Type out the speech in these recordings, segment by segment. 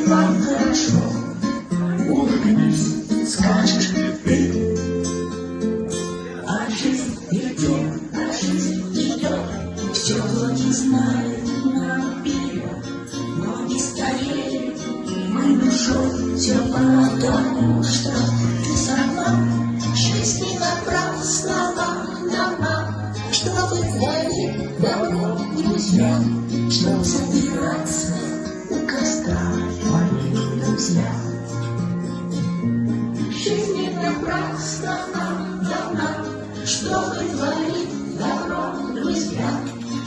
вам хорошо. Улыбнись, скажешь любви. А жизнь идет, а жизнь идет, все не знает наперед, но не стареет мы душой, все потому, что ты сама. Жизнь не напрасно вам дана, чтобы творить добро, друзья, чтобы собираться у костра, мои друзья. Жизнь не напрасно нам дана, чтобы творить добро, друзья,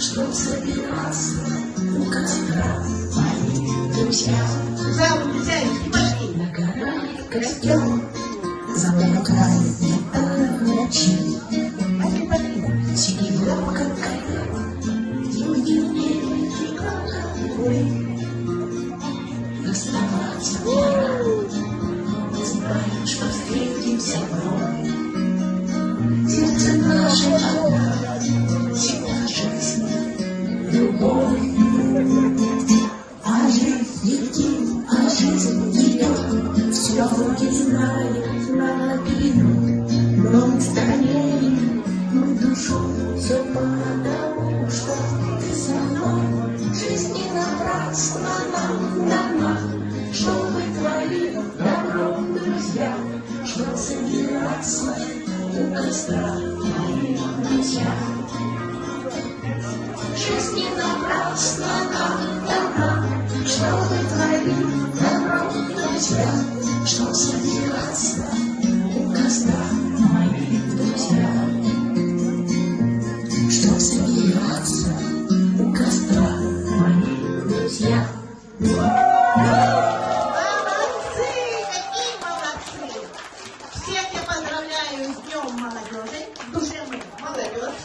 чтоб собираться у костра, мои друзья. На горах костер, замолкает ночи, серебро, как ковер, дневник, как вы. Оставаться пора, знаешь, что встретимся вновь. Сердце наше одна, сила жизни, любовь. А жизнь летит, а жизнь идет, все не знает наперед, но мы стареем, мы душой, все потому, что ты со мной. Жизнь не напрасно нам дана, чтобы творить добро, друзья, чтоб собираться у костра, мои друзья. Жизнь не напрасно нам дана, чтобы творить добро, друзья, чтоб собираться у костра, мои друзья. Чтоб собираться у костра, мои друзья. Молодцы! Какие молодцы! Всех я поздравляю с Днем молодежи. В душе мы молодежь.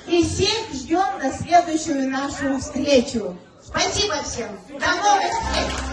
И всех ждем на следующую нашу встречу. Спасибо всем. До новых встреч!